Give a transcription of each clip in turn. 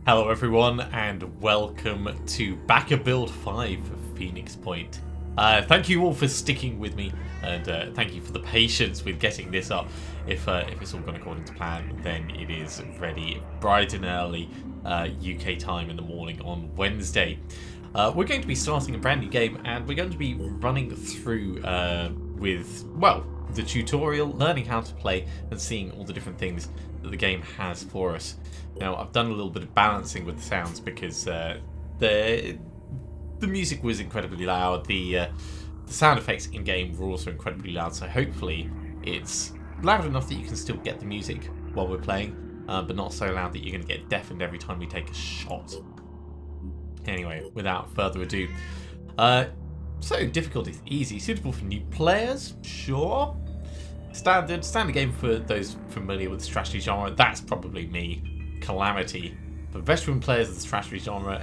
Hello everyone and welcome to Backer Build 5 for Phoenix Point. Thank you all for sticking with me and thank you for the patience with getting this up. If it's all gone according to plan, then it is ready bright and early UK time in the morning on Wednesday. We're going to be starting a brand new game and we're going to be running through with, well, the tutorial, learning how to play and seeing all the different things that the game has for us. Now, I've done a little bit of balancing with the sounds because the music was incredibly loud. The sound effects in game were also incredibly loud. So hopefully, it's loud enough that you can still get the music while we're playing, but not so loud that you're going to get deafened every time we take a shot. Anyway, without further ado, so difficulty is easy, suitable for new players, sure. Standard game for those familiar with the strategy genre. That's probably me. Calamity. For veteran players of the strategy genre,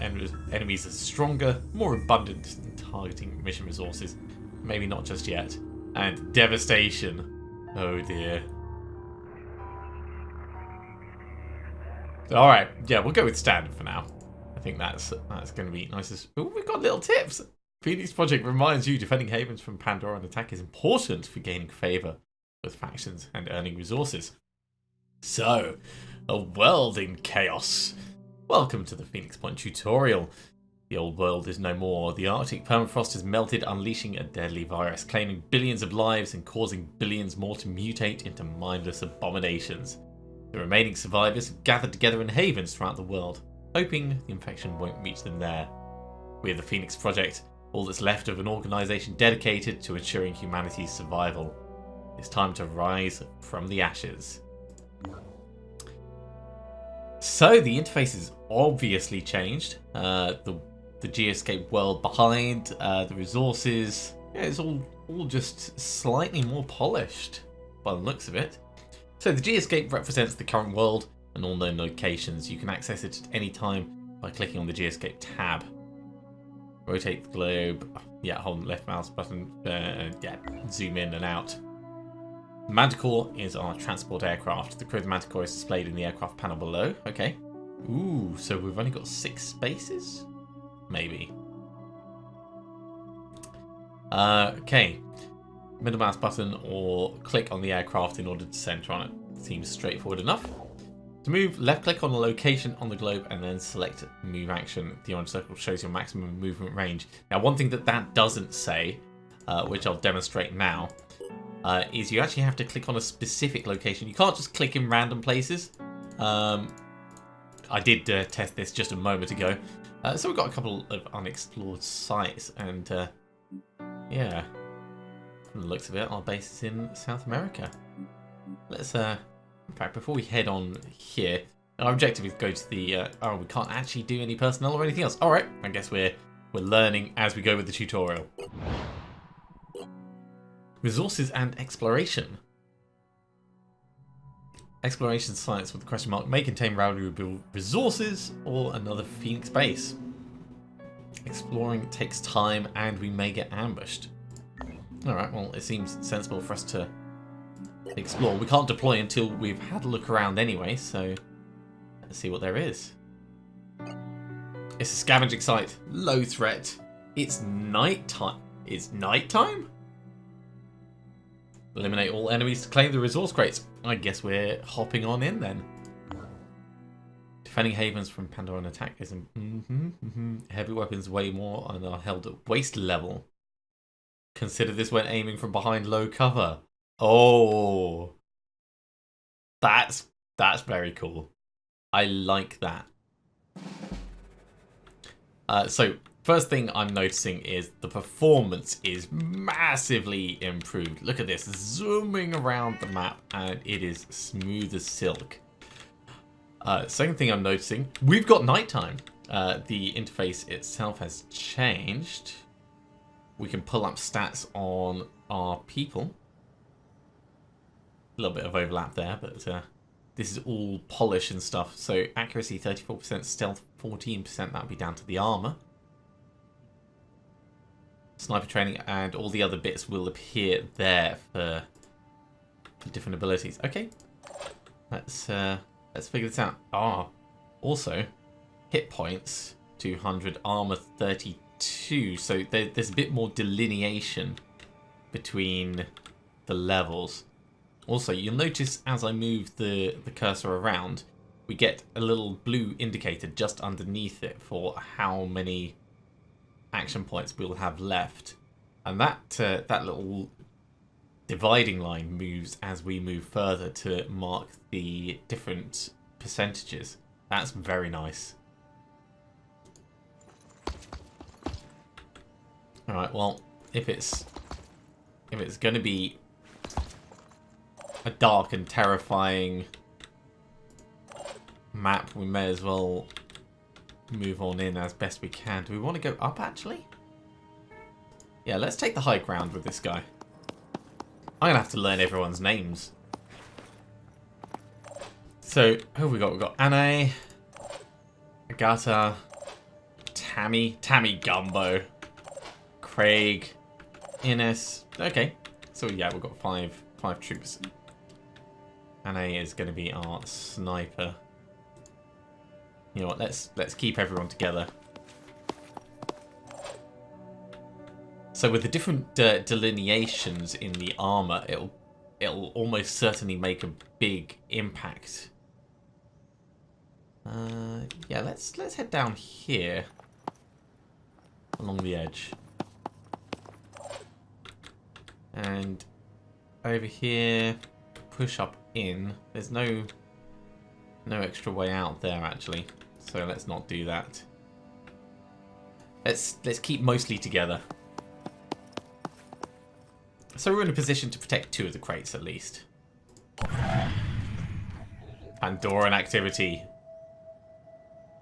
enemies are stronger, more abundant in targeting mission resources. Maybe not just yet. And devastation. Oh dear. Alright, yeah, we'll go with standard for now. I think that's going to be nice. Oh, we've got little tips. Phoenix Project reminds you defending havens from Pandoran attack is important for gaining favour with factions and earning resources. So, a world in chaos. Welcome to the Phoenix Point tutorial. The old world is no more. The Arctic permafrost has melted, unleashing a deadly virus, claiming billions of lives and causing billions more to mutate into mindless abominations. The remaining survivors have gathered together in havens throughout the world, hoping the infection won't reach them there. We're the Phoenix Project, all that's left of an organisation dedicated to ensuring humanity's survival. It's time to rise from the ashes. So the interface is obviously changed. The Geoscape world behind, the resources, yeah, it's all just slightly more polished by the looks of it. So the Geoscape represents the current world and all known locations. You can access it at any time by clicking on the Geoscape tab. Rotate the globe, yeah, hold the left mouse button, yeah, zoom in and out. Manticore is our transport aircraft. The crew of the Manticore is displayed in the aircraft panel below. Okay. Ooh, so we've only got 6 spaces? Maybe. Okay. Middle mouse button or click on the aircraft in order to center on it. Seems straightforward enough. To move, left click on the location on the globe and then select move action. The orange circle shows your maximum movement range. Now, one thing that doesn't say, which I'll demonstrate now, is you actually have to click on a specific location. You can't just click in random places. I did test this just a moment ago. So we've got a couple of unexplored sites and yeah, from the looks of it, our base is in South America. Let's, in fact, before we head on here, our objective is to go to the, oh, we can't actually do any personnel or anything else. All right, I guess we're learning as we go with the tutorial. Resources and exploration. Exploration sites with the question mark may contain valuable resources or another Phoenix base. Exploring takes time and we may get ambushed. Alright, well, it seems sensible for us to explore. We can't deploy until we've had a look around anyway, so let's see what there is. It's a scavenging site. Low threat. It's night time. It's night time? Eliminate all enemies to claim the resource crates. I guess we're hopping on in then. Defending havens from Pandoran attack is heavy weapons weigh more and are held at waist level. Consider this when aiming from behind low cover. Oh, that's very cool. I like that. So first thing I'm noticing is the performance is massively improved. Look at this, zooming around the map and it is smooth as silk. Second thing I'm noticing, we've got nighttime. The interface itself has changed. We can pull up stats on our people. A little bit of overlap there, but this is all polish and stuff. So accuracy 34%, stealth 14%, that would be down to the armor. Sniper training and all the other bits will appear there for different abilities. Okay, let's figure this out. Also, hit points, 200, armor 32. So there's a bit more delineation between the levels. Also, you'll notice as I move the cursor around, we get a little blue indicator just underneath it for how many action points we'll have left. And that little dividing line moves as we move further to mark the different percentages. That's very nice. Alright, well, if it's going to be a dark and terrifying map, we may as well move on in as best we can. Do we want to go up, actually? Yeah, let's take the high ground with this guy. I'm going to have to learn everyone's names. So, who have we got? We've got Anne, Agatha, Tammy Gumbo, Craig, Ines. Okay, so yeah, we've got five troops. Anne is going to be our sniper. You know what? Let's keep everyone together. So with the different delineations in the armor, it'll almost certainly make a big impact. Yeah, let's head down here along the edge, and over here push up in. There's no extra way out there actually, so let's not do that. Let's keep mostly together. So we're in a position to protect 2 of the crates at least. Pandoran activity.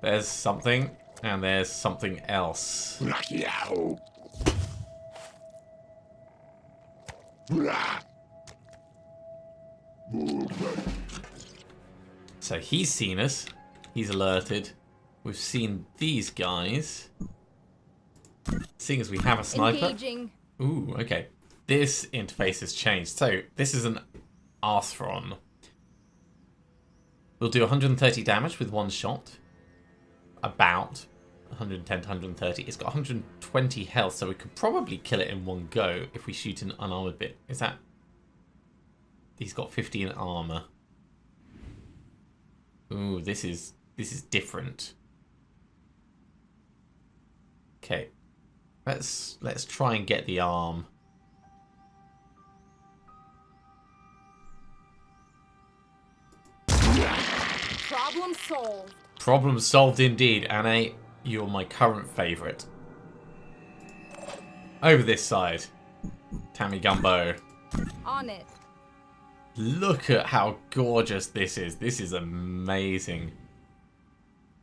There's something, and there's something else. So he's seen us. He's alerted. We've seen these guys. Seeing as we have a sniper. Engaging. Ooh, okay. This interface has changed. So this is an Arthron. We'll do 130 damage with one shot. About 110 to 130. It's got 120 health, so we could probably kill it in one go if we shoot an unarmored bit. Is that... He's got 15 armor. Ooh, this is different. Okay. Let's try and get the arm. Problem solved. Problem solved indeed, Anne. You're my current favourite. Over this side. Tammy Gumbo. On it. Look at how gorgeous this is. This is amazing.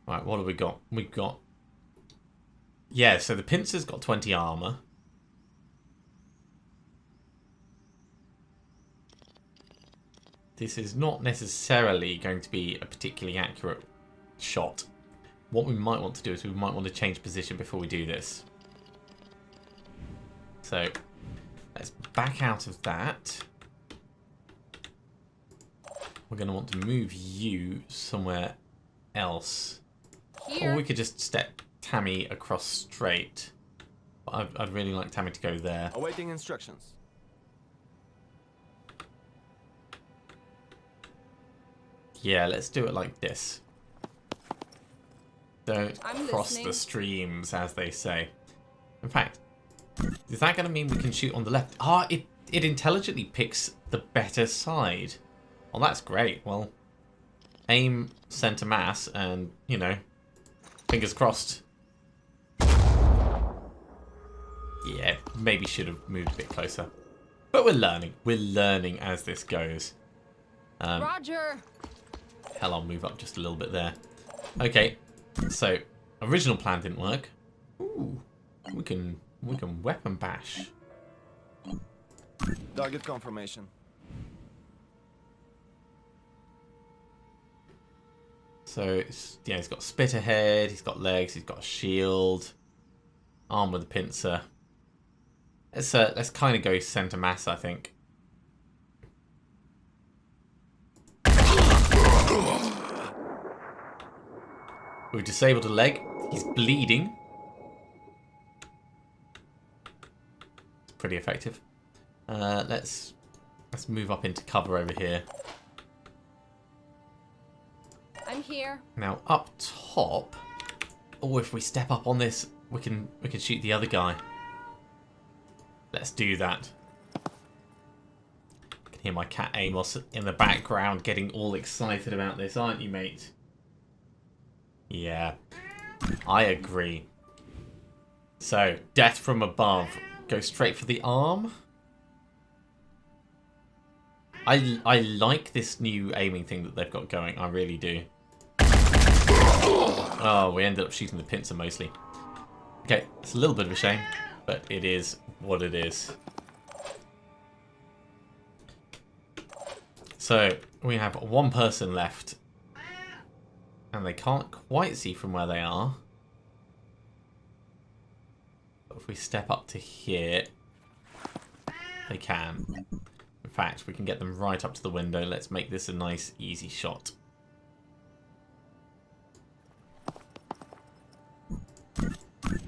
Right, what have we got? We've got... Yeah, so the pincer's got 20 armor. This is not necessarily going to be a particularly accurate shot. What we might want to do is we might want to change position before we do this. So, let's back out of that. We're going to want to move you somewhere else. Here. Or we could just step Tammy across straight. But I'd really like Tammy to go there. Awaiting instructions. Yeah, let's do it like this. Don't I'm cross listening. the streams, as they say. In fact, is that going to mean we can shoot on the left? Ah, it intelligently picks the better side. Well, that's great. Well, aim center mass and, you know, fingers crossed. Yeah, maybe should have moved a bit closer. But we're learning. We're learning as this goes. Roger. Hell, I'll move up just a little bit there. Okay, so original plan didn't work. Ooh, we can weapon bash. Target confirmation. So it's, yeah, he's got spit ahead, he's got legs, he's got a shield, arm with a pincer. Let's kind of go center mass, I think. We've disabled a leg. He's bleeding. It's pretty effective. Let's move up into cover over here. I'm here. Now up top. Oh, if we step up on this, we can shoot the other guy. Let's do that. I can hear my cat Amos in the background getting all excited about this, aren't you, mate? Yeah, I agree. So, death from above. Go straight for the arm. I like this new aiming thing that they've got going. I really do. Oh, we ended up shooting the pincer mostly. Okay, it's a little bit of a shame, but it is what it is. So, we have one person left. And they can't quite see from where they are. But if we step up to here, they can. In fact, we can get them right up to the window. Let's make this a nice, easy shot.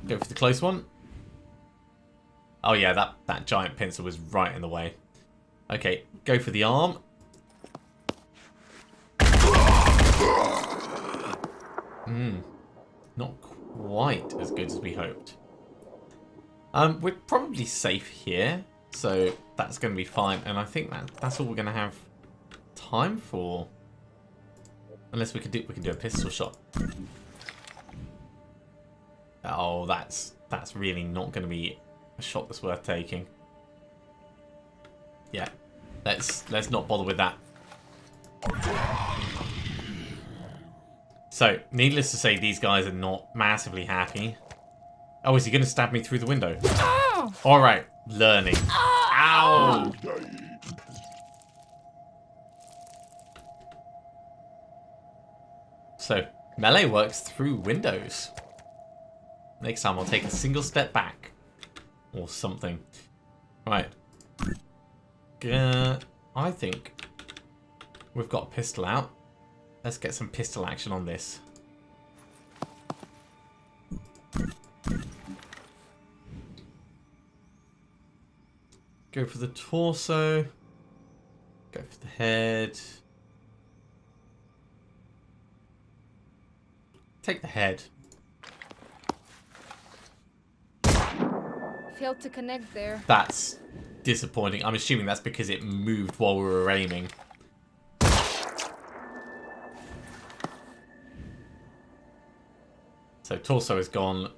Go for the close one. Oh yeah, that giant pincer was right in the way. Okay, go for the arm. Not quite as good as we hoped. We're probably safe here, so that's going to be fine. And I think that's all we're going to have time for, unless we can do a pistol shot. Oh, that's really not going to be a shot that's worth taking. Yeah, let's not bother with that. So, needless to say, these guys are not massively happy. Oh, is he going to stab me through the window? Oh! Alright, learning. Ow! So, melee works through windows. Next time I'll take a single step back. Or something. Right. I think we've got a pistol out. Let's get some pistol action on this. Go for the torso. Go for the head. Take the head. Failed to connect there. That's disappointing. I'm assuming that's because it moved while we were aiming. So torso is gone.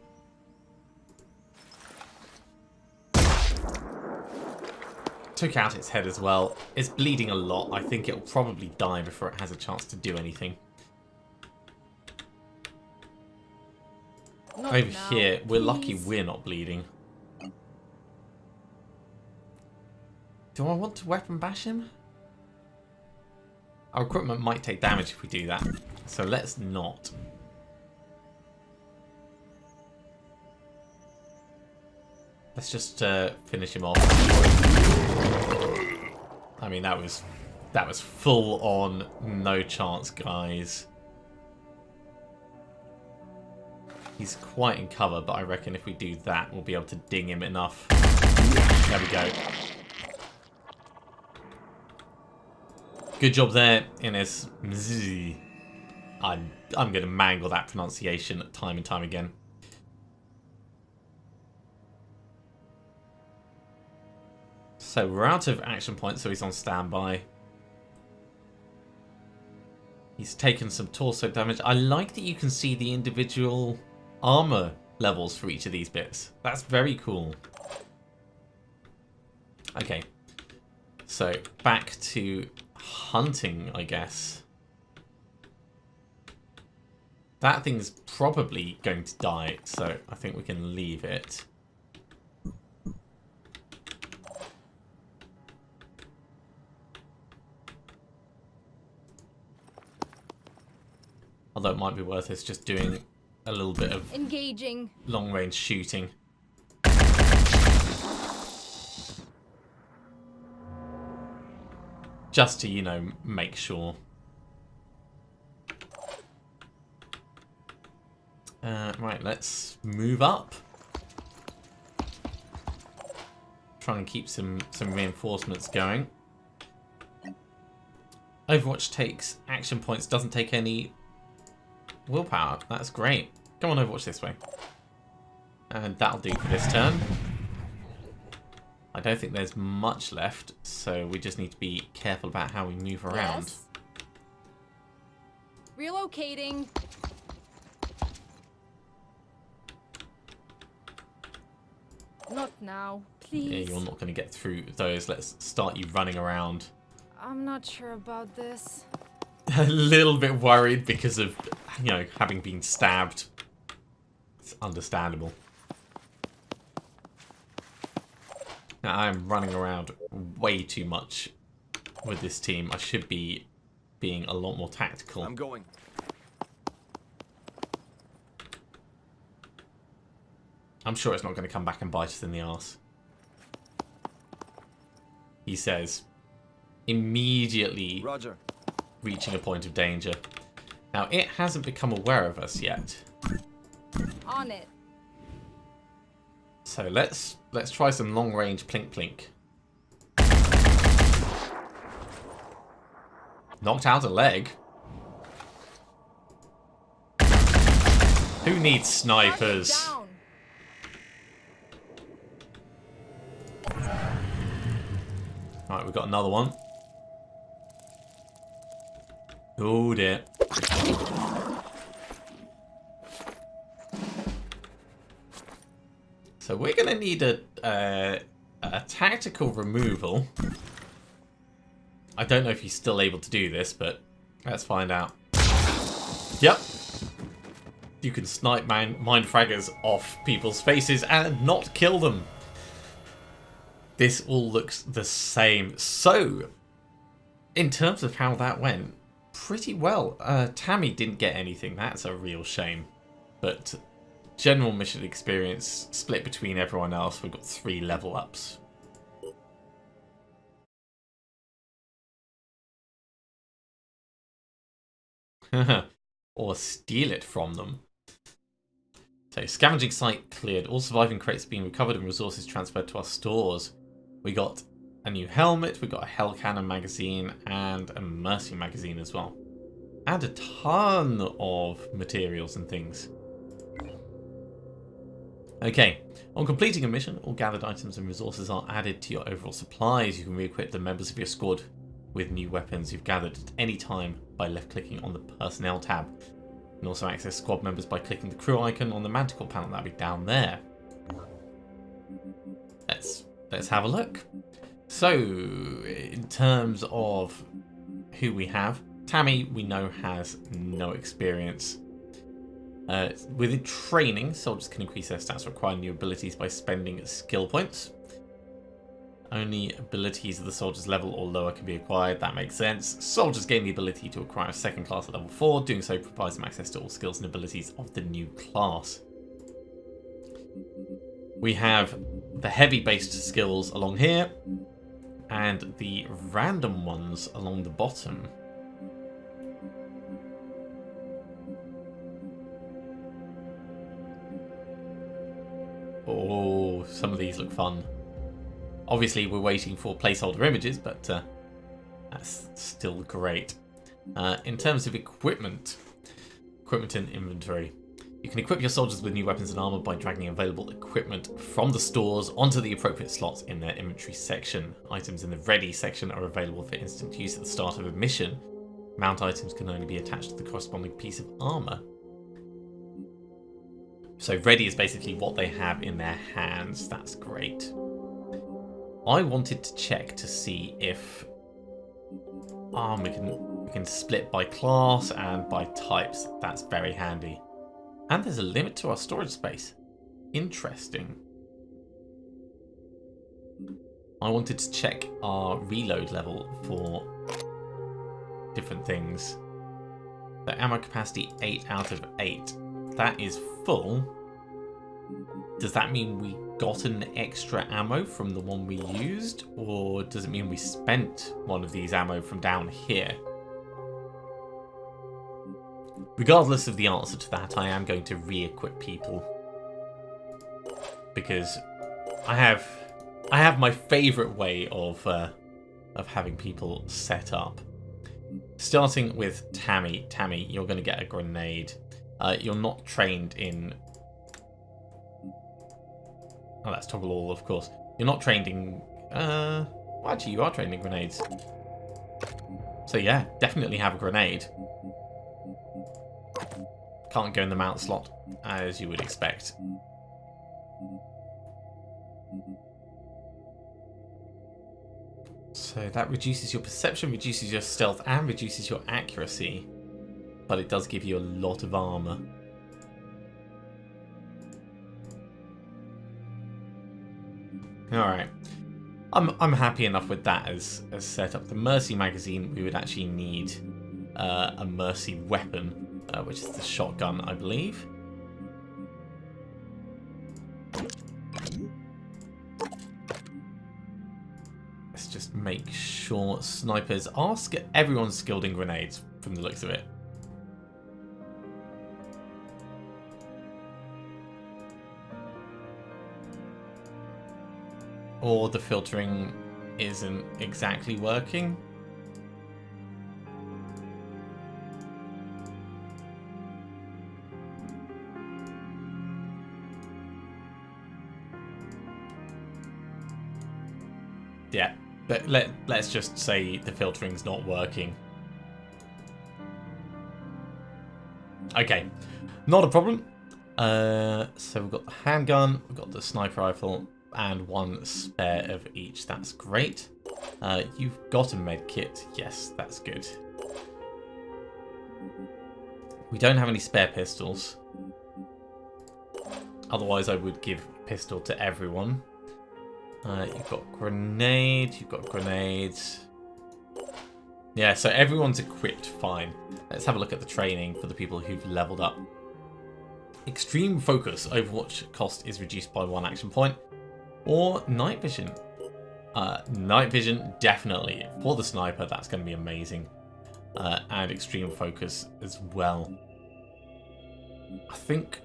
Took out its head as well. It's bleeding a lot. I think it'll probably die before it has a chance to do anything. Not Over now, here, we're lucky please. we're not bleeding. Do I want to weapon bash him? Our equipment might take damage if we do that. So let's not. Let's just finish him off. I mean, that was full on, no chance, guys. He's quite in cover, but I reckon if we do that, we'll be able to ding him enough. There we go. Good job there, Ines. I'm going to mangle that pronunciation time and time again. So we're out of action points, so he's on standby. He's taken some torso damage. I like that you can see the individual armor levels for each of these bits. That's very cool. Okay. So back to hunting, I guess. That thing's probably going to die, so I think we can leave it. Although it might be worth us just doing a little bit of engaging long-range shooting. Just to, you know, make sure. Right, let's move up. Try and keep some reinforcements going. Overwatch takes action points, doesn't take any willpower. That's great. Come on, Overwatch this way. And that'll do for this turn. I don't think there's much left, so we just need to be careful about how we move around. Yes. Relocating. Not now, please. Yeah, you're not going to get through those. Let's start you running around. I'm not sure about this. A little bit worried because of, you know, having been stabbed. It's understandable. Now, I'm running around way too much with this team. I should be being a lot more tactical. I'm going. I'm sure it's not going to come back and bite us in the arse. He says, immediately Roger. reaching a point of danger. Now, it hasn't become aware of us yet. On it. So let's try some long-range plink-plink. Knocked out a leg. Who needs snipers? Down. Right, we've got another one. Oh dear. So we're going to need a tactical removal. I don't know if he's still able to do this, but let's find out. Yep. You can snipe mind fraggers off people's faces and not kill them. This all looks the same. So, in terms of how that went, pretty well. Tammy didn't get anything. That's a real shame. But general mission experience split between everyone else. We've got 3 level ups. Or steal it from them. So, scavenging site cleared. All surviving crates being recovered and resources transferred to our stores. We got a new helmet, we got a Hell Cannon magazine, and a Mercy magazine as well. And a ton of materials and things. Okay, on completing a mission, all gathered items and resources are added to your overall supplies. You can re-equip the members of your squad with new weapons you've gathered at any time by left-clicking on the Personnel tab. You can also access squad members by clicking the crew icon on the Manticore panel. That'll be down there. Let's have a look. So, in terms of who we have, Tammy, we know, has no experience. Within training, soldiers can increase their stats or acquire new abilities by spending skill points. Only abilities of the soldier's level or lower can be acquired. That makes sense. Soldiers gain the ability to acquire a second class at level 4. Doing so provides them access to all skills and abilities of the new class. We have the heavy-based skills along here, and the random ones along the bottom. Oh, some of these look fun. Obviously, we're waiting for placeholder images, but that's still great. In terms of equipment and inventory. You can equip your soldiers with new weapons and armor by dragging available equipment from the stores onto the appropriate slots in their inventory section. Items in the ready section are available for instant use at the start of a mission. Mount items can only be attached to the corresponding piece of armor. So ready is basically what they have in their hands. That's great. I wanted to check to see if we can split by class and by types. That's very handy. And there's a limit to our storage space. Interesting. I wanted to check our reload level for different things. The ammo capacity 8 out of 8. That is full. Does that mean we got an extra ammo from the one we used? Or does it mean we spent one of these ammo from down here? regardless of the answer to that, I am going to re-equip people. Because I have my favourite way of having people set up. Starting with Tammy. Tammy, you're going to get a grenade. You're not trained in... Oh, that's toggle all, of course. You're not trained in... Well, actually, you are trained in grenades. So yeah, definitely have a grenade. Can't go in the mount slot, as you would expect. So that reduces your perception, reduces your stealth, and reduces your accuracy. But it does give you a lot of armor. Alright. I'm happy enough with that as set up. The Mercy magazine, we would actually need a Mercy weapon, which is the shotgun, I believe. Let's just make sure snipers are... Everyone's skilled in grenades, from the looks of it. Or the filtering isn't exactly working. Yeah, but let's just say the filtering's not working. Okay, not a problem. So we've got the handgun, we've got the sniper rifle, and one spare of each. That's great. You've got a med kit. Yes, that's good. We don't have any spare pistols. Otherwise, I would give a pistol to everyone. You've got grenade. You've got grenades. Yeah, so everyone's equipped fine. Let's have a look at the training for the people who've leveled up. Extreme focus. Overwatch cost is reduced by 1 action point. Or night vision. Night vision, definitely. For the sniper, that's going to be amazing. And extreme focus as well. I think...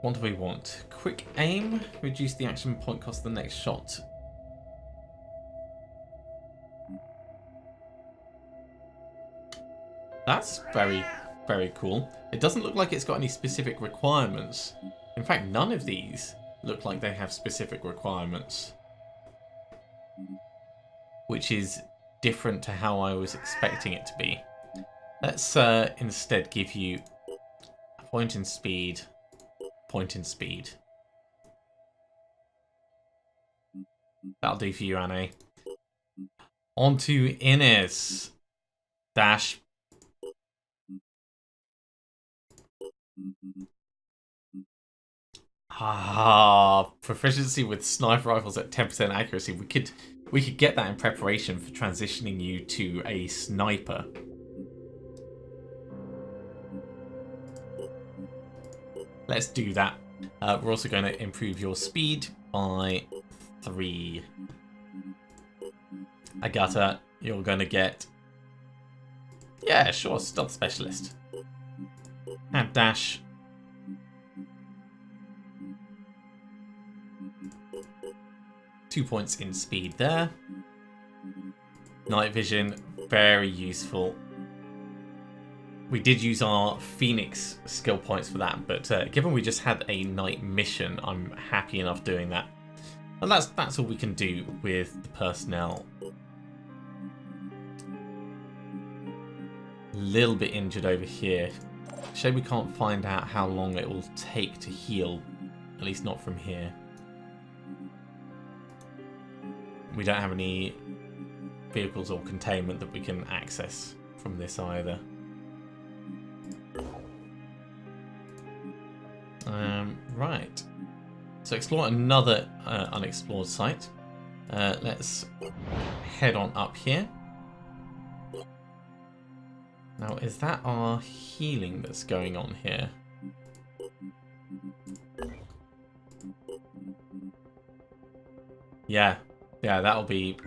What do we want? Quick aim. Reduce the action point cost of the next shot. That's very, very cool. It doesn't look like it's got any specific requirements. In fact, none of these look like they have specific requirements. Which is different to how I was expecting it to be. Let's instead give you a point in speed. Point in speed. That'll do for you, Anne. On to Ines. Dash. Proficiency with sniper rifles at 10% accuracy. We could get that in preparation for transitioning you to a sniper. Let's do that. We're also going to improve your speed by 3. Agata, you're going to get... Yeah, sure, stealth specialist. And dash. Two points in speed there. Night vision, very useful. We did use our Phoenix skill points for that, but given we just had a night mission, I'm happy enough doing that. And that's all we can do with the personnel. A little bit injured over here. Shame we can't find out how long it will take to heal, at least not from here. We don't have any vehicles or containment that we can access from this either. Right. So explore another unexplored site. Let's head on up here. Now, is that our healing that's going on here? Yeah, that'll be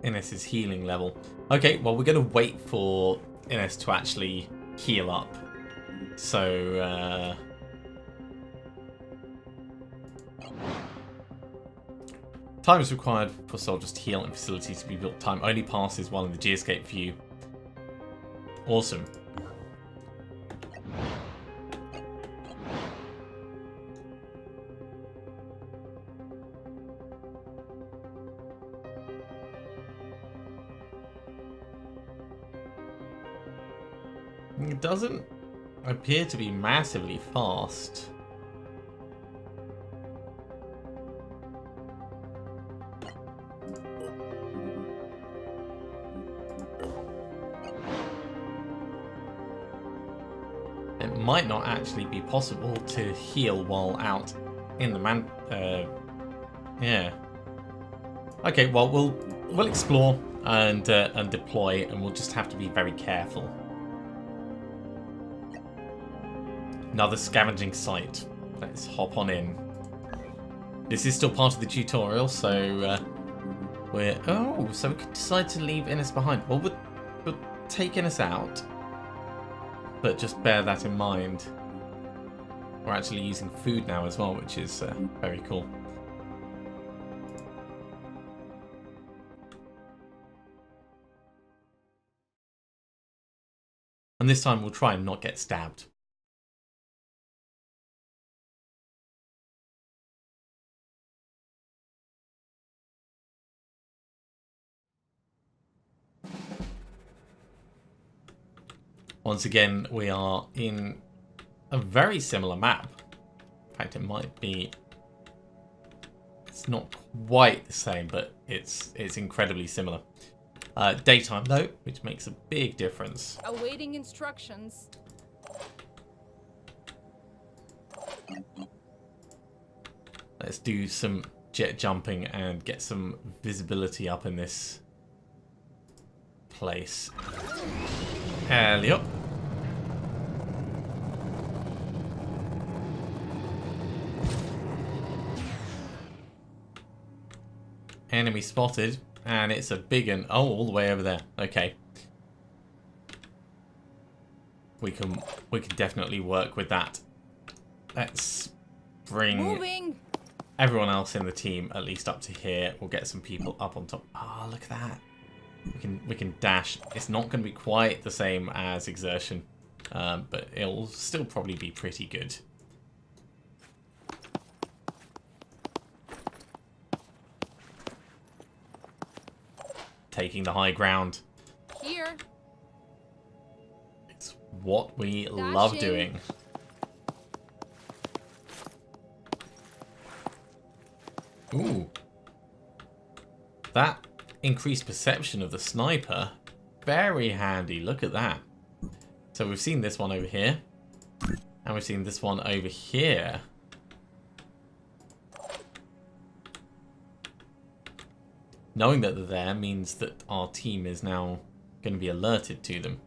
Innes's healing level. Okay, well, we're going to wait for Innes to actually heal up. So, time is required for soldiers to heal and facilities to be built. Time only passes while in the Geoscape view. Awesome. It doesn't appear to be massively fast. It might not actually be possible to heal while out in the yeah. Okay, well we'll explore and deploy, and we'll just have to be very careful. Another scavenging site. Let's hop on in. This is still part of the tutorial, so so we could decide to leave Innes behind. Well, we'll take Innes out, but just bear that in mind. We're actually using food now as well, which is very cool. And this time we'll try and not get stabbed. Once again, we are in a very similar map. In fact, it might be... It's not quite the same, but it's incredibly similar. Daytime, though, which makes a big difference. Awaiting instructions. Let's do some jet jumping and get some visibility up in this place. Alley up. Enemy spotted, and it's a big one. Oh, all the way over there. Okay. We can definitely work with that. Let's bring everyone else in the team at least up to here. We'll get some people up on top. Oh, look at that. We can dash. It's not going to be quite the same as exertion, but it'll still probably be pretty good. Taking the high ground. Here. It's what we love doing. Ooh. That increased perception of the sniper. Very handy. Look at that. So we've seen this one over here. And we've seen this one over here. Knowing that they're there means that our team is now going to be alerted to them.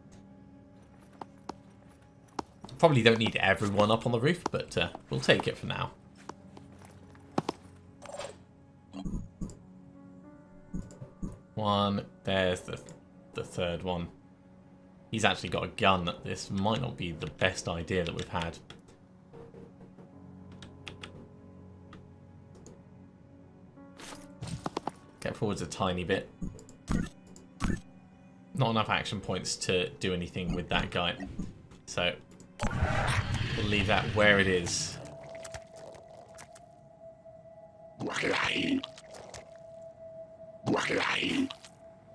Probably don't need everyone up on the roof, but we'll take it for now. One. There's the third one. He's actually got a gun. This might not be the best idea that we've had. Get forwards a tiny bit. Not enough action points to do anything with that guy. So we'll leave that where it is.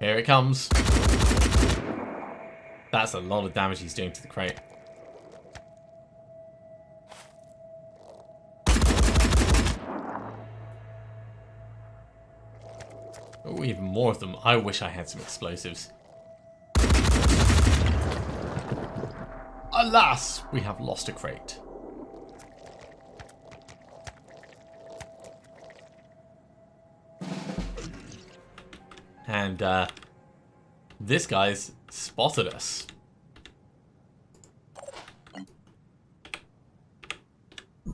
Here it comes. That's a lot of damage he's doing to the crate. Oh, even more of them. I wish I had some explosives. Alas, we have lost a crate. And this guy's spotted us.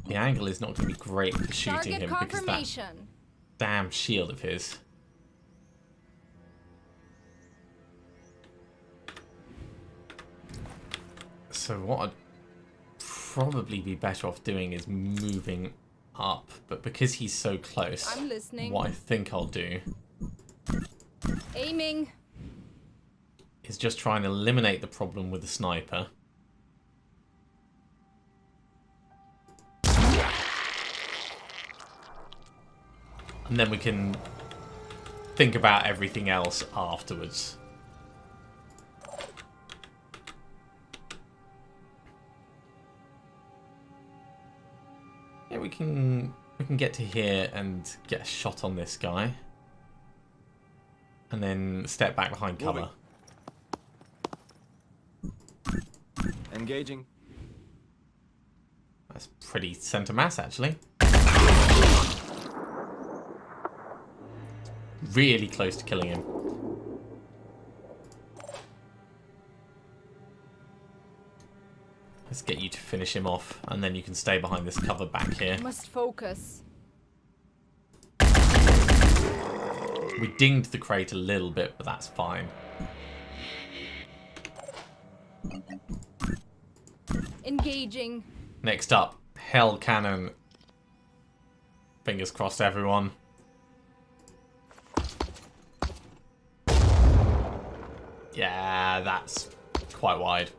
The angle is not going to be great for shooting him because that damn shield of his. So what I'd probably be better off doing is moving up. But because he's so close, I'm listening. what I think I'll do Aiming. is just try and eliminate the problem with the sniper. And then we can think about everything else afterwards. Yeah, we can get to here and get a shot on this guy. And then step back behind cover. Engaging. That's pretty center mass, actually. Really close to killing him. Let's get you to finish him off, and then you can stay behind this cover back here. Must focus. We dinged the crate a little bit, but that's fine. Engaging. Next up, Hell Cannon. Fingers crossed, everyone. Yeah, that's quite wide.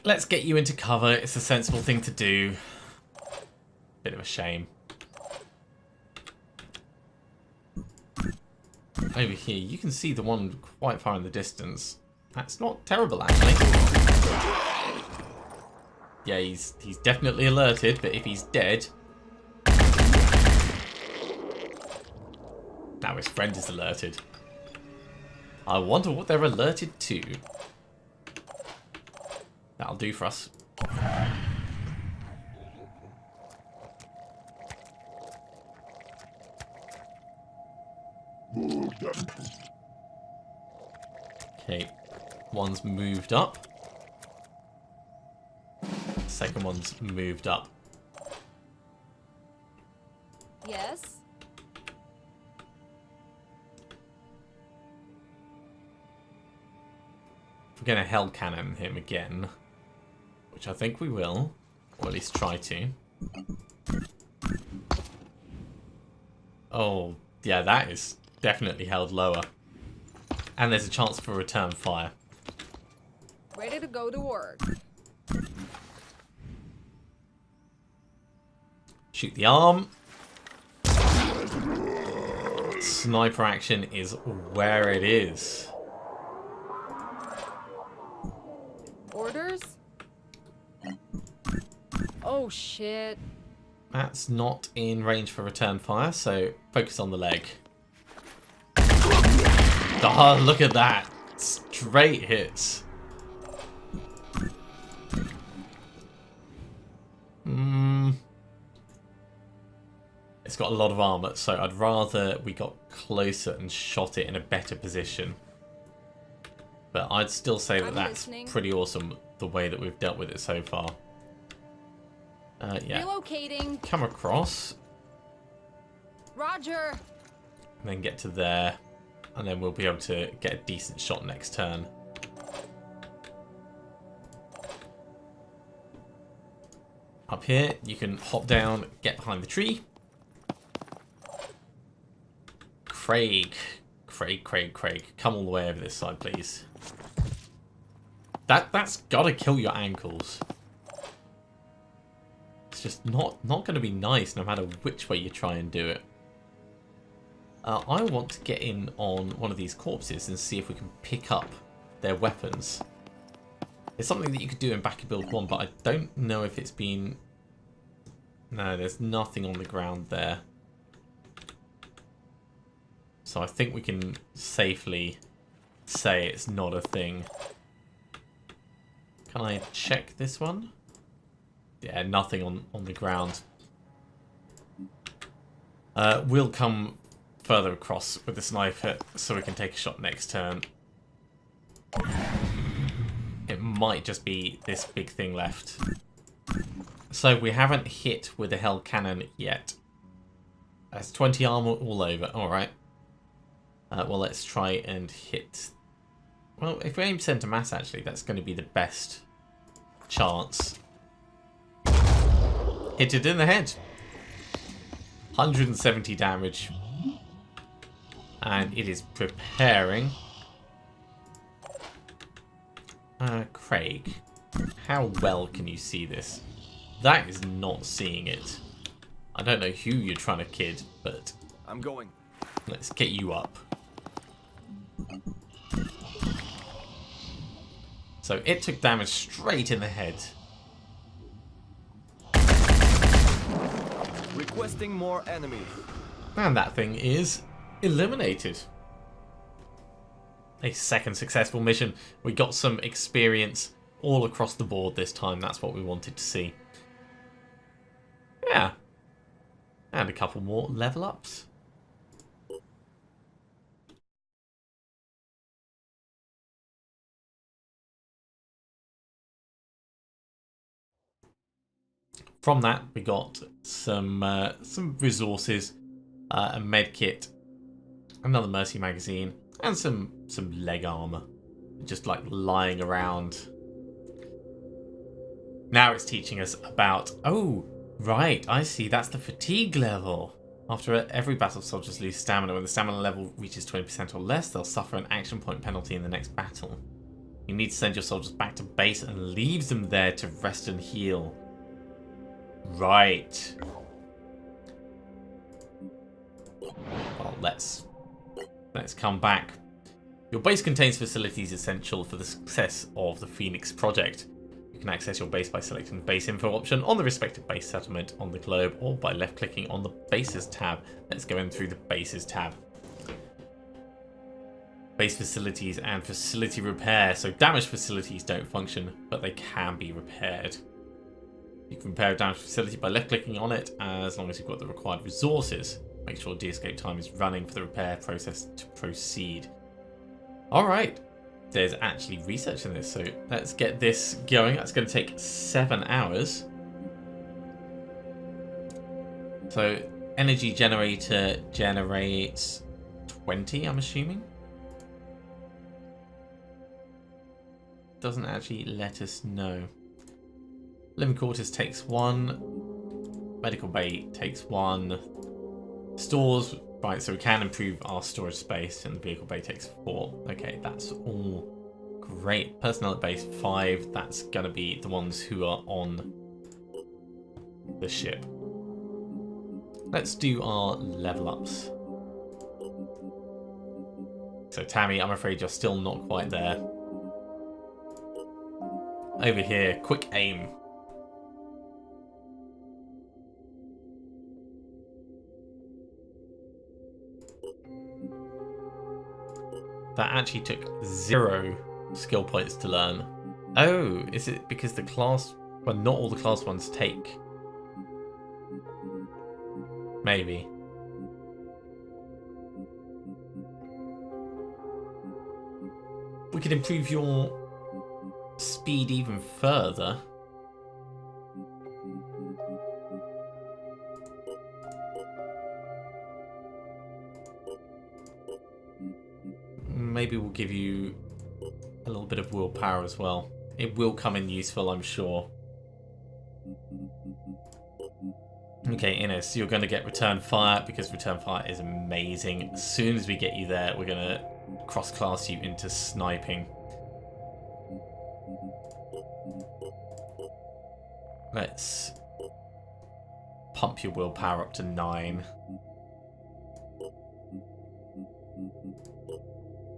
Let's get you into cover. It's a sensible thing to do. Bit of a shame. Over here, you can see the one quite far in the distance. That's not terrible, actually. Yeah, he's definitely alerted, but if he's dead... Now his friend is alerted. I wonder what they're alerted to. That'll do for us. Okay, one's moved up. Second one's moved up. Yes. If we're going to Hell Cannon him again, which I think we will, or at least try to. Oh, yeah, that is definitely held lower. And there's a chance for return fire. Ready to go to work. Shoot the arm. Sniper action is where it is. Orders? Oh shit. That's not in range for return fire, so focus on the leg. Oh, look at that. Straight hits. It's got a lot of armor, so I'd rather we got closer and shot it in a better position. But I'd still say that that's pretty awesome, the way that we've dealt with it so far. Yeah. Relocating. Come across. Roger. And then get to there. And then we'll be able to get a decent shot next turn. Up here, you can hop down, get behind the tree. Craig. Come all the way over this side, please. That's gotta kill your ankles. It's just not going to be nice no matter which way you try and do it. I want to get in on one of these corpses and see if we can pick up their weapons. It's something that you could do in Back Build 1, but I don't know if it's been... No, there's nothing on the ground there. So I think we can safely say it's not a thing. Can I check this one? Yeah, nothing on the ground. We'll come further across with the sniper so we can take a shot next turn. It might just be this big thing left. So we haven't hit with the Hell Cannon yet. That's 20 armor all over. Alright. Well, let's try and hit... Well, if we aim center mass, actually, that's going to be the best chance. Hit it in the head. 170 damage. And it is preparing. Craig, how well can you see this? That is not seeing it. I don't know who you're trying to kid, but... I'm going. Let's get you up. So it took damage straight in the head. Requesting more enemies. And that thing is eliminated. A second successful mission. We got some experience all across the board this time. That's what we wanted to see. Yeah. And a couple more level ups. From that, we got some resources, a med kit, another mercy magazine, and some leg armor, just like lying around. Now it's teaching us about, oh, right, I see, that's the fatigue level. After every battle, soldiers lose stamina. When the stamina level reaches 20% or less, they'll suffer an action point penalty in the next battle. You need to send your soldiers back to base and leave them there to rest and heal. Right. Well, let's come back. Your base contains facilities essential for the success of the Phoenix project. You can access your base by selecting the base info option on the respective base settlement on the globe, or by left clicking on the bases tab. Let's go in through the bases tab. Base facilities and facility repair. So damaged facilities don't function, but they can be repaired. You can repair a damaged facility by left clicking on it, as long as you've got the required resources. Make sure Geoscape time is running for the repair process to proceed. Alright, there's actually research in this, so let's get this going. That's going to take 7 hours. So, energy generator generates 20, I'm assuming. Doesn't actually let us know. Living quarters takes 1. Medical bay takes 1. Stores, right, so we can improve our storage space, and the vehicle bay takes 4. Okay, that's all great. Personnel at base 5, that's going to be the ones who are on the ship. Let's do our level ups. So Tammy, I'm afraid you're still not quite there. Over here, quick aim. That actually took 0 skill points to learn. Oh, is it because the class... Well, not all the class ones take. Maybe. We could improve your speed even further. Maybe we'll give you a little bit of willpower as well. It will come in useful, I'm sure. Okay, Ines, you're going to get return fire, because return fire is amazing. As soon as we get you there, we're going to cross-class you into sniping. Let's pump your willpower up to 9.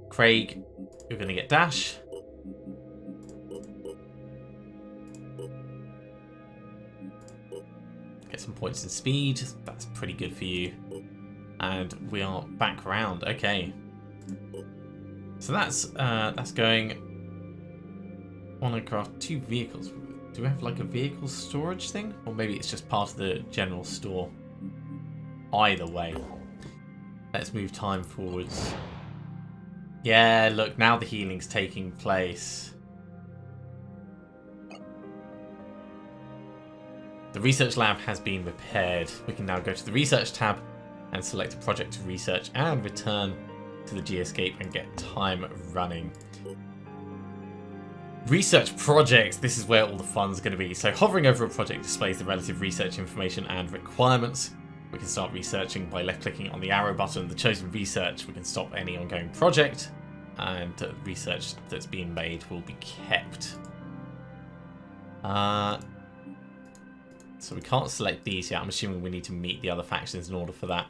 Craig, you're going to get dash. Get some points in speed. That's pretty good for you. And we are back round. Okay. So that's going on across 2 vehicles. Do we have like a vehicle storage thing? Or maybe it's just part of the general store. Either way. Let's move time forwards. Yeah, look, now the healing's taking place. The research lab has been repaired. We can now go to the research tab and select a project to research and return to the Geoscape and get time running. Research projects, this is where all the fun's going to be. So hovering over a project displays the relative research information and requirements. We can start researching by left-clicking on the arrow button. The chosen research, we can stop any ongoing project, and research that's being made will be kept. So we can't select these yet. I'm assuming we need to meet the other factions in order for that.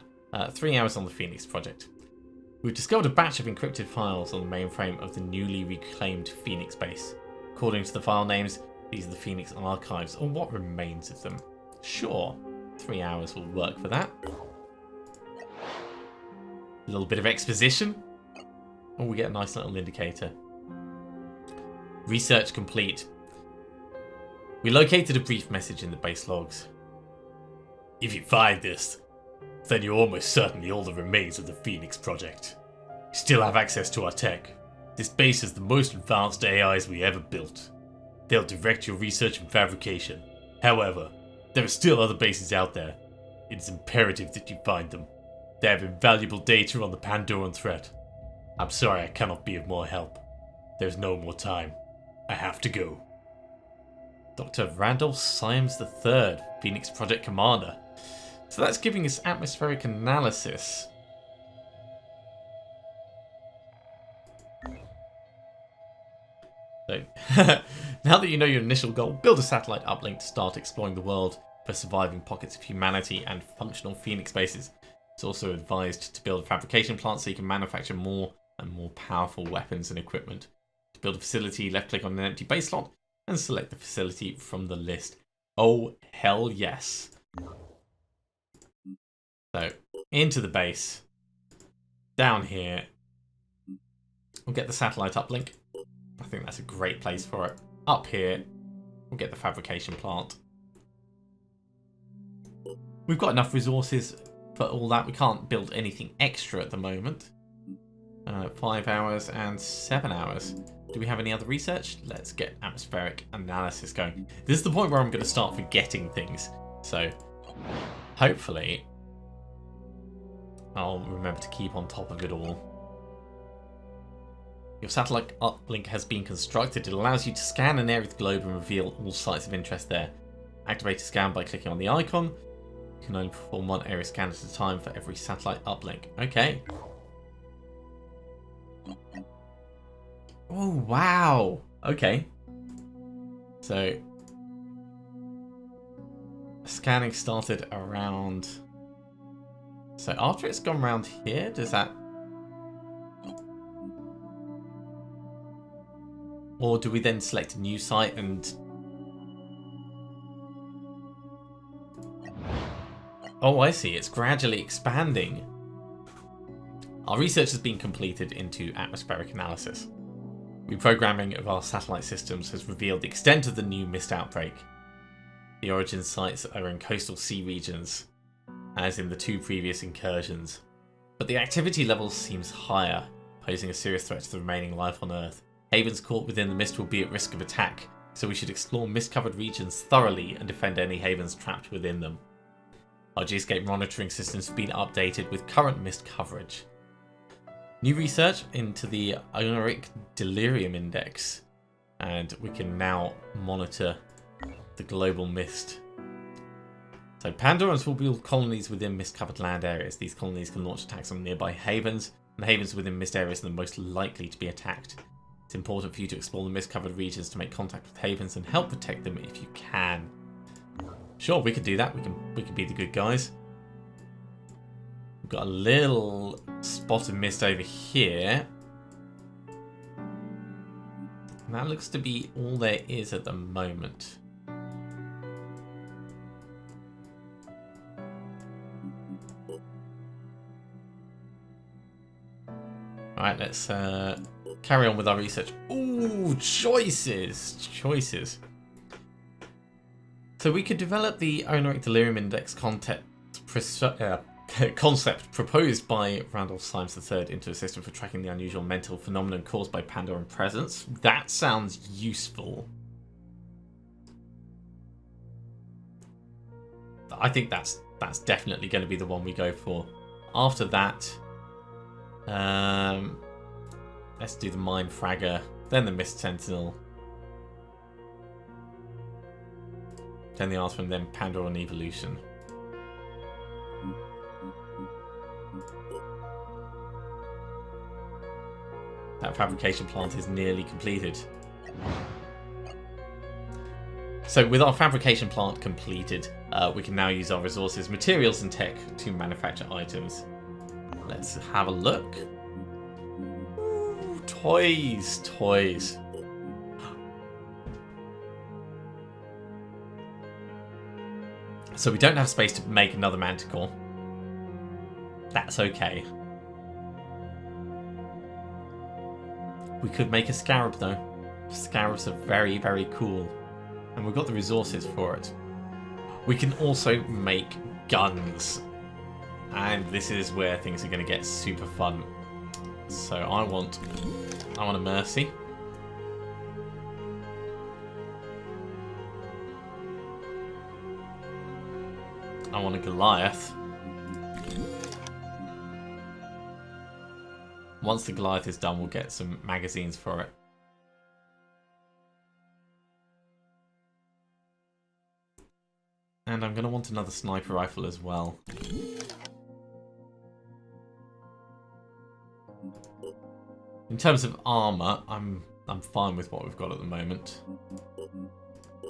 3 hours on the Phoenix project. We've discovered a batch of encrypted files on the mainframe of the newly reclaimed Phoenix base. According to the file names, these are the Phoenix archives, or what remains of them. Sure, 3 hours will work for that. A little bit of exposition. Oh, we get a nice little indicator. Research complete. We located a brief message in the base logs. If you find this, then you're almost certainly all the remains of the Phoenix project. You still have access to our tech. This base is the most advanced AIs we ever built. They'll direct your research and fabrication. However, there are still other bases out there. It's imperative that you find them. They have invaluable data on the Pandoran threat. I'm sorry I cannot be of more help. There's no more time. I have to go. Dr. Randolph Symes III, Phoenix Project Commander. So that's giving us atmospheric analysis. So, now that you know your initial goal, build a satellite uplink to start exploring the world for surviving pockets of humanity and functional Phoenix bases. It's also advised to build a fabrication plant so you can manufacture more and more powerful weapons and equipment. To build a facility, left-click on an empty base slot and select the facility from the list. Oh, hell yes. So, into the base. Down here. We'll get the satellite uplink. I think that's a great place for it. Up here, we'll get the fabrication plant. We've got enough resources for all that. We can't build anything extra at the moment. 5 hours and 7 hours. Do we have any other research? Let's get atmospheric analysis going. This is the point where I'm going to start forgetting things. So, hopefully, I'll remember to keep on top of it all. Your satellite uplink has been constructed. It allows you to scan an area of the globe and reveal all sites of interest there. Activate a scan by clicking on the icon. You can only perform one area scan at a time for every satellite uplink. Okay. Oh, wow. Okay. So, scanning started around... So after it's gone around here, does that... Or do we then select a new site and... Oh, I see. It's gradually expanding. Our research has been completed into atmospheric analysis. Reprogramming of our satellite systems has revealed the extent of the new mist outbreak. The origin sites are in coastal sea regions, as in the 2 previous incursions. But the activity level seems higher, posing a serious threat to the remaining life on Earth. Havens caught within the mist will be at risk of attack, so we should explore mist-covered regions thoroughly and defend any havens trapped within them. Our Geoscape monitoring systems have been updated with current mist coverage. New research into the Ionic Delirium Index, and we can now monitor the global mist. So Pandorans will build colonies within mist-covered land areas. These colonies can launch attacks on nearby havens, and the havens within mist areas are the most likely to be attacked. It's important for you to explore the mist-covered regions to make contact with havens and help protect them if you can. Sure, we could do that. We can be the good guys. We've got a little spot of mist over here. And that looks to be all there is at the moment. Alright, let's carry on with our research. Ooh, choices! Choices. So we could develop the Ionic Delirium Index concept proposed by Randolph Symes III into a system for tracking the unusual mental phenomenon caused by Pandoran presence. That sounds useful. I think that's definitely going to be the one we go for. After that, Let's do the Mine Fragger, then the Mist Sentinel, then the Artman, then Pandoran Evolution. That fabrication plant is nearly completed. So with our fabrication plant completed, we can now use our resources, materials and tech to manufacture items. Let's have a look. Ooh, toys, toys. So we don't have space to make another manticore. That's okay. We could make a scarab though. Scarabs are very, very cool. And we've got the resources for it. We can also make guns. And this is where things are going to get super fun. So I want a Mercy. I want a Goliath. Once the Goliath is done, we'll get some magazines for it. And I'm going to want another sniper rifle as well. In terms of armor, I'm fine with what we've got at the moment.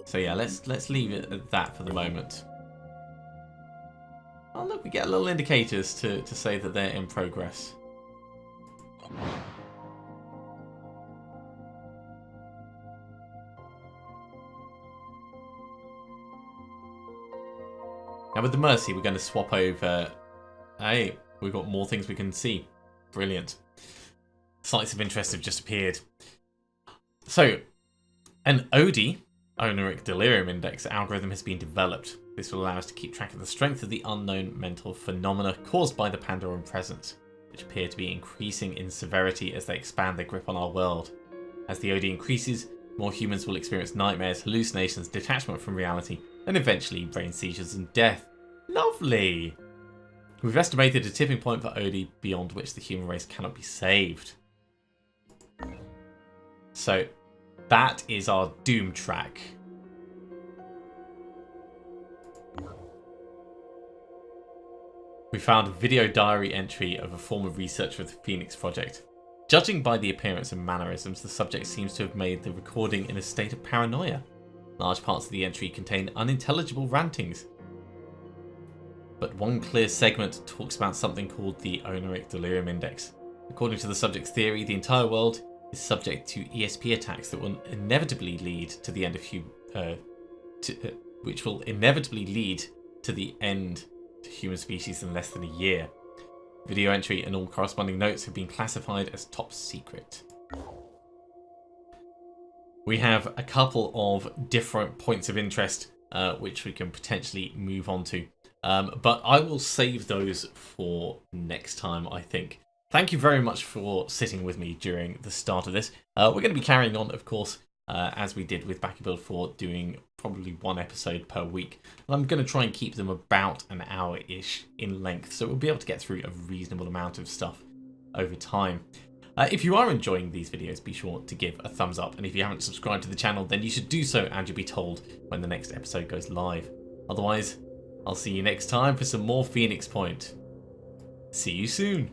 So yeah, let's leave it at that for the moment. Oh look, we get little indicators to say that they're in progress. Now with the Mercy, we're going to swap over. Hey, we've got more things we can see. Brilliant. Sites of interest have just appeared. So, an OD, Oniric Delirium Index algorithm has been developed. This will allow us to keep track of the strength of the unknown mental phenomena caused by the Pandoran presence, which appear to be increasing in severity as they expand their grip on our world. As the OD increases, more humans will experience nightmares, hallucinations, detachment from reality, and eventually brain seizures and death. Lovely! We've estimated a tipping point for OD beyond which the human race cannot be saved. So, that is our Doom track. We found a video diary entry of a former researcher of the Phoenix Project. Judging by the appearance and mannerisms, the subject seems to have made the recording in a state of paranoia. Large parts of the entry contain unintelligible rantings. But one clear segment talks about something called the Oniric Delirium Index. According to the subject's theory, the entire world is subject to ESP attacks that will inevitably lead to the end of which will inevitably lead to the end to human species in less than a year. Video entry and all corresponding notes have been classified as top secret. We have a couple of different points of interest which we can potentially move on to. But I will save those for next time, I think. Thank you very much for sitting with me during the start of this. We're going to be carrying on, of course, as we did with Back a Build 4, doing probably one episode per week. And I'm going to try and keep them about an hour-ish in length, so we'll be able to get through a reasonable amount of stuff over time. If you are enjoying these videos, be sure to give a thumbs up. And if you haven't subscribed to the channel, then you should do so, and you'll be told when the next episode goes live. Otherwise, I'll see you next time for some more Phoenix Point. See you soon.